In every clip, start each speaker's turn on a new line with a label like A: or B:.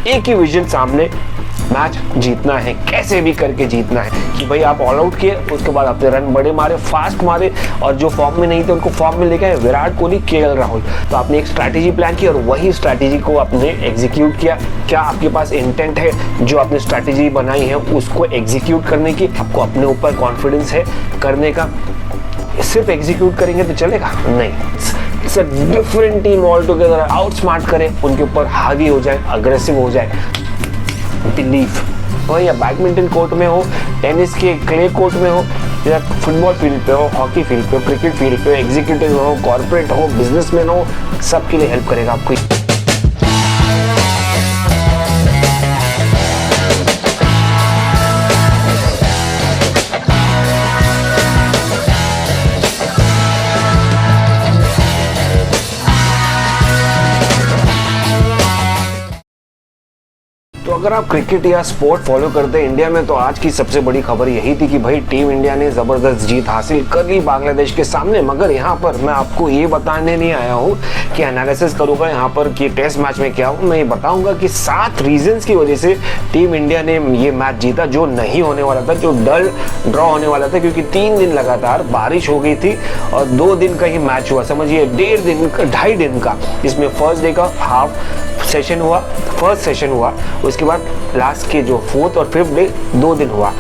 A: एक ही विजन सामने, मैच जीतना है, कैसे भी करके जीतना है। कि भाई आप ऑल आउट किए, उसके बाद अपने रन बड़े मारे, फास्ट मारे, और जो फॉर्म में नहीं थे उनको फॉर्म में लेके आए, विराट कोहली, केएल राहुल। तो आपने एक स्ट्रैटेजी प्लान की और वही स्ट्रैटेजी को आपने एग्जीक्यूट किया। क्या आपके पास इंटेंट है जो आपने स्ट्रैटेजी बनाई है उसको एग्जीक्यूट करने की? आपको अपने ऊपर कॉन्फिडेंस है करने का? सिर्फ एग्जीक्यूट करेंगे तो चलेगा? नहीं, it's a different team all together. Outsmart करें, उनके ऊपर हावी हो जाए, अग्रेसिव हो जाए, बिलीव हो, या बैडमिंटन कोर्ट में हो, टेनिस के क्ले कोर्ट में हो, या फुटबॉल फील्ड पे हो, हॉकी फील्ड पे हो, क्रिकेट फील्ड पे हो, एग्जीक्यूटिव हो, कॉर्पोरेट हो, बिजनेसमैन हो, सबके लिए हेल्प करेगा आपको। तो अगर आप क्रिकेट या स्पोर्ट फॉलो करते हैं इंडिया में, तो आज की सबसे बड़ी खबर यही थी कि भाई टीम इंडिया ने जबरदस्त जीत हासिल कर ली बांग्लादेश के सामने। मगर यहाँ पर मैं आपको ये बताने नहीं आया हूँ कि एनालिसिस करूंगा यहाँ पर कि टेस्ट मैच में क्या हूँ। मैं ये बताऊंगा कि 7 रीजंस की वजह से टीम इंडिया ने ये मैच जीता, जो नहीं होने वाला था, जो डल ड्रॉ होने वाला था, क्योंकि 3 दिन लगातार बारिश हो गई थी और 2 दिन का ही मैच हुआ, समझिए 1.5 दिन का, 2.5 दिन का। इसमें फर्स्ट डे का हाफ सेशन हुआ, फर्स्ट सेशन हुआ, उसके बाद लास्ट के जो 4th और 5th डे 2 दिन हुआ।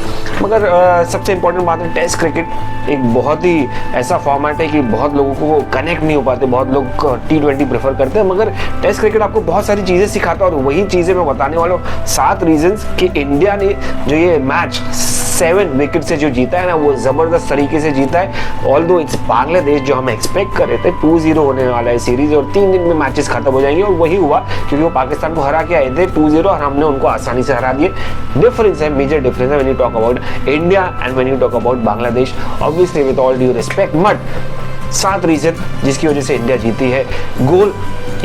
A: मगर सबसे इंपॉर्टेंट बात है, टेस्ट क्रिकेट एक बहुत ही ऐसा फॉर्मेट है कि बहुत लोगों को कनेक्ट नहीं हो पाते, बहुत लोग T20 प्रेफर करते हैं, मगर टेस्ट क्रिकेट आपको बहुत सारी चीज़ें सिखाता है। और वही चीज़ें मैं बताने वाला हूँ, 7 रीजंस कि इंडिया ने जो ये मैच 7 विकेट से जो जीता है ना, वो जबरदस्त तरीके से जीता है। ऑल्दो इट्स बांग्लादेश, जो हम एक्सपेक्ट कर रहे थे 2-0 होने वाला है सीरीज और 3 दिन में मैचेस खत्म हो जाएंगे, और वही हुआ क्योंकि वो पाकिस्तान को हरा के आए थे 2-0 और हमने उनको आसानी से हरा दिए। डिफरेंस है, मेजर डिफरेंस है when you talk about India and when you talk about Bangladesh, obviously with all due respect. But 7 reason जिसकी वजह से इंडिया जीती है। गोल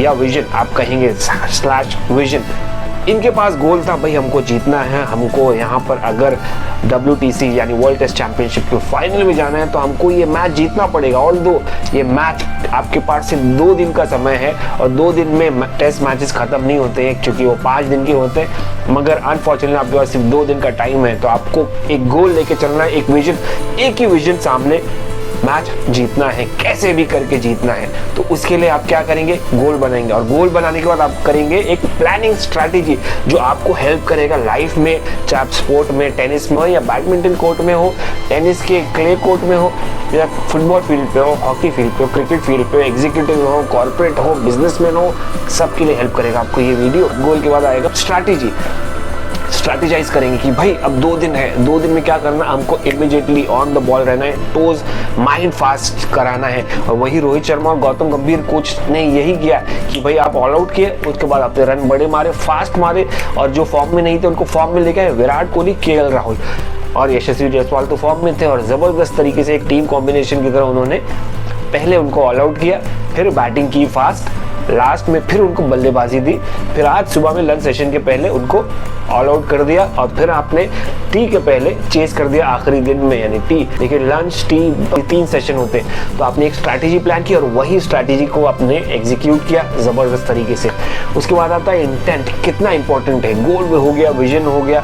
A: या विजन आप कहेंगे स्लैश विजन, इनके पास गोल था भाई हमको जीतना है, हमको यहाँ पर अगर WTC यानी वर्ल्ड टेस्ट चैंपियनशिप के फाइनल में जाना है तो हमको ये मैच जीतना पड़ेगा। ऑल्दो ये मैच आपके पास सिर्फ 2 दिन का समय है और 2 दिन में टेस्ट मैचेस खत्म नहीं होते हैं, क्योंकि वो 5 दिन के होते हैं। मगर अनफॉर्चुनेटली आपके पास सिर्फ 2 दिन का टाइम है, तो आपको एक गोल लेके चलना है, एक विजन, एक ही विजन सामने, मैच जीतना है, कैसे भी करके जीतना है। तो उसके लिए आप क्या करेंगे? गोल बनाएंगे, और गोल बनाने के बाद आप करेंगे एक प्लानिंग स्ट्रैटेजी जो आपको हेल्प करेगा लाइफ में, चाहे आप स्पोर्ट में, टेनिस में हो, या बैडमिंटन कोर्ट में हो, टेनिस के क्ले कोर्ट में हो, या फुटबॉल फील्ड पे हो, हॉकी फील्ड पे हो, क्रिकेट फील्ड पे हो, एग्जीक्यूटिव हो, कॉर्पोरेट हो, बिजनेसमैन हो, सबके लिए हेल्प करेगा आपको ये वीडियो। गोल के बाद आएगा स्ट्रैटेजाइज करेंगे कि भाई अब 2 दिन है, 2 दिन में क्या करना है, हमको इमीडिएटली ऑन द बॉल रहना है, टोज माइंड फास्ट कराना है। और वही रोहित शर्मा और गौतम गंभीर कोच ने यही किया कि भाई आप ऑल आउट किए, उसके बाद अपने रन बड़े मारे, फास्ट मारे, और जो फॉर्म में नहीं थे उनको फॉर्म में लेके आए, विराट कोहली, केएल राहुल और यशस्वी जायसवाल तो फॉर्म में थे, और जबरदस्त तरीके से एक टीम कॉम्बिनेशन की तरह उन्होंने पहले उनको ऑल आउट किया, फिर बैटिंग की फास्ट, लास्ट में फिर उनको बल्लेबाजी दी, फिर आज सुबह में लंच सेशन के पहले उनको ऑल आउट कर दिया, और फिर आपने टी के पहले चेस कर दिया आखिरी दिन में, यानी टी। देखिए लंच टी 3 सेशन होते हैं, तो आपने एक स्ट्रैटेजी प्लान की और वही स्ट्रैटेजी को आपने एग्जीक्यूट किया जबरदस्त तरीके से। उसके बाद आता है इंटेंट, कितना इंपॉर्टेंट है। गोल में हो गया, विजन हो गया,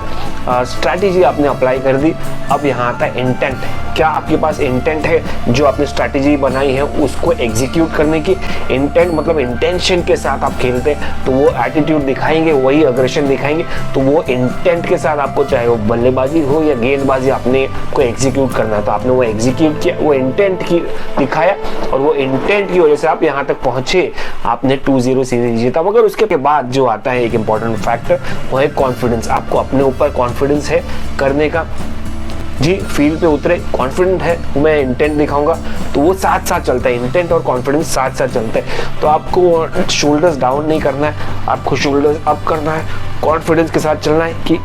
A: स्ट्रैटेजी आपने अप्लाई कर दी। अब यहाँ आता है इंटेंट, क्या आपके पास इंटेंट है जो आपने स्ट्रैटेजी बनाई है उसको एग्जीक्यूट करने की? इंटेंट मतलब इंटेंशन के साथ आप खेलते हैं तो वो एटीट्यूड दिखाएंगे, वही अग्रेशन दिखाएंगे, तो वो इंटेंट के साथ आपको, चाहे वो बल्लेबाजी हो या गेंदबाजी, आपने को एग्जीक्यूट करना है, तो आपने वो एग्जीक्यूट किया, वो इंटेंट की दिखाया, और वो इंटेंट की वजह से आप यहाँ तक पहुंचे, आपने 2-0 सीरीज जीता। मगर उसके बाद जो आता है एक इंपॉर्टेंट फैक्टर, वो है कॉन्फिडेंस। आपको अपने ऊपर कॉन्फिडेंस है करने का। जी फील्ड पे उतरे, कॉन्फिडेंट है, मैं इंटेंट दिखाऊंगा, तो वो साथ साथ चलता है, इंटेंट और कॉन्फिडेंस साथ साथ चलता है। तो आपको शोल्डर्स डाउन नहीं करना है, आपको शोल्डर्स अप करना है, कॉन्फिडेंस के साथ चलना है कि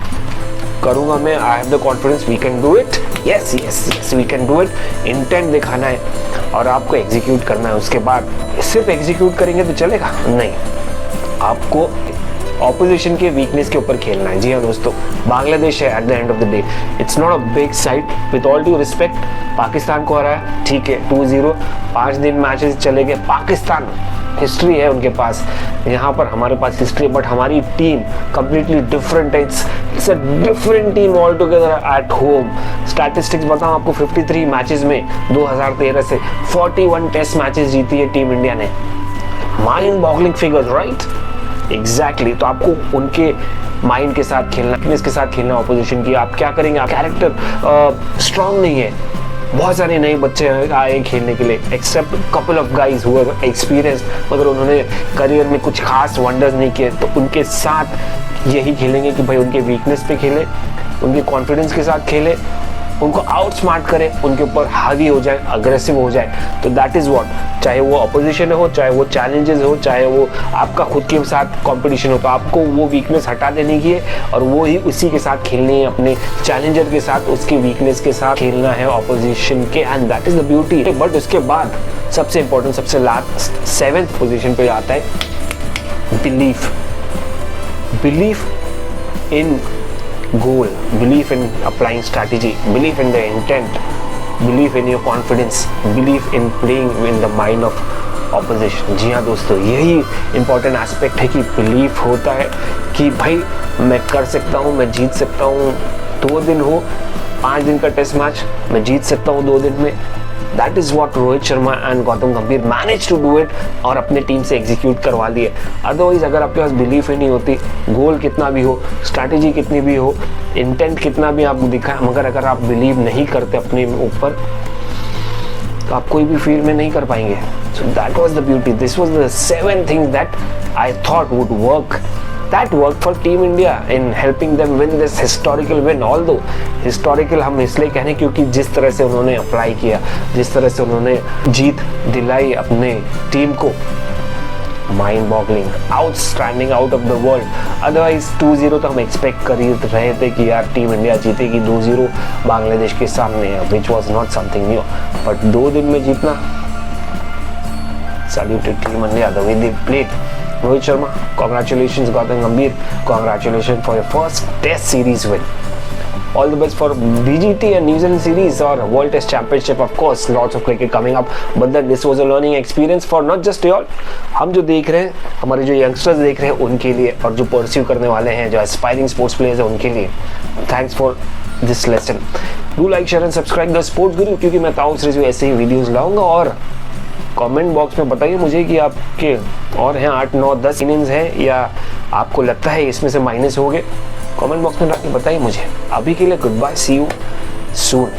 A: करूंगा मैं, I have the confidence, we can do it, yes we can do it. Intent दिखाना है और आपको एग्जीक्यूट करना है। उसके बाद सिर्फ एग्जीक्यूट करेंगे तो चलेगा? नहीं, आपको ऑपोजिशन के वीकनेस के ऊपर खेलना है। जी हाँ दोस्तों, बांग्लादेश है at the end of the day, it's not a big side. With all due respect, Pakistan को हराया, ठीक है 2-0, 5 दिन मैचेस चले गए। पाकिस्तान हिस्ट्री है उनके पास, यहाँ पर हमारे पास हिस्ट्री, बट हमारी टीम कंप्लीटली डिफरेंट है। It's a different team all together at home. Statistics बताऊं आपको, 53 मैचेस में 2013 से 41 टेस्ट मैचेस जीती है टीम इंडिया ने। Mind boggling figures, right? Exactly. तो आपको उनके माइंड के साथ खेलना, फिटनेस के साथ खेलना ऑपोजिशन की। आप क्या करेंगे, आप कैरेक्टर स्ट्रांग नहीं है, बहुत सारे नए बच्चे आए खेलने के लिए, except couple of guys who are experienced, मगर उन्होंने करियर में कुछ खास वंडर्स नहीं किए। तो उनके साथ यही खेलेंगे कि भाई उनके वीकनेस पे खेले, उनके कॉन्फिडेंस के साथ खेले, उनको आउट स्मार्ट करें, उनके ऊपर हावी हो जाए, अग्रेसिव हो जाए। तो दैट इज व्हाट, चाहे वो अपोजिशन हो, चाहे वो चैलेंजेस हो, चाहे वो आपका खुद के साथ कंपटीशन हो, तो आपको वो वीकनेस हटा देने की है और वो ही उसी के साथ खेलनी है, अपने चैलेंजर के साथ, उसकी वीकनेस के साथ खेलना है ऑपोजिशन के, and that is the beauty. But उसके बाद सबसे इंपॉर्टेंट, सबसे लास्ट 7th पोजीशन पे आता है belief. Belief in goal, belief in applying strategy, belief in the intent, belief in your confidence, belief in playing in the mind of opposition। जी हाँ दोस्तों, यही important aspect है कि belief होता है कि भाई मैं कर सकता हूँ, मैं जीत सकता हूँ। 2 दिन हो, 5 दिन का टेस्ट मैच, मैं जीत सकता हूँ 2 दिन में। That is what Rohit Sharma and Gautam गंभीर मैनेज टू डू इट, और अपने टीम से एग्जीक्यूट करवा दिए। अदरवाइज अगर आपके पास बिलीफ ही नहीं होती, गोल कितना भी हो, स्ट्रैटेजी कितनी भी हो, इंटेंट कितना भी आप दिखाएं, मगर अगर आप बिलीव नहीं करते अपने ऊपर, तो आप कोई भी फील्ड में नहीं कर पाएंगे। So that was the beauty, this was the 7 things that I thought would work, that worked for Team India in helping them win this historical win। Although historical हम इसलिए कहने क्योंकि जिस तरह से उन्होंने अप्लाई किया, जिस तरह से उन्होंने जीत दिलाई अपने टीम को, mind boggling, outstanding, out of the world. Otherwise 2-0 तो हम एक्सपेक्ट कर ही रहे थे कि यार टीम इंडिया जीतेगी 2-0 बांग्लादेश के सामने, which was not something new. But 2 दिन में जीतना, saluted team India the way they played. Rohit Sharma, congratulations. Gautam Gambhir, congratulations for your first Test Series win. All the best for BGT and New Zealand Series or World Test Championship. Of course, lots of cricket coming up. But then this was a learning experience for not just you all. हम जो देख रहे हैं, हमारे जो youngsters देख रहे हैं उनके लिए, और जो परस्यू करने वाले हैं, जो एस्पायरिंग स्पोर्ट्स प्लेयर्स हैं उनके लिए, thanks for this lesson. Do like, share and subscribe the sports गुरु, क्योंकि मैं ताऊ सीरीज में ऐसे ही वीडियोस लाऊंगा। और कमेंट बॉक्स में बताइए मुझे कि आपके और हैं 8, 9, 10 इनिंग्स हैं, या आपको लगता है इसमें से माइनस हो गए। कमेंट बॉक्स में जाके बताइए मुझे। अभी के लिए goodbye, see you soon.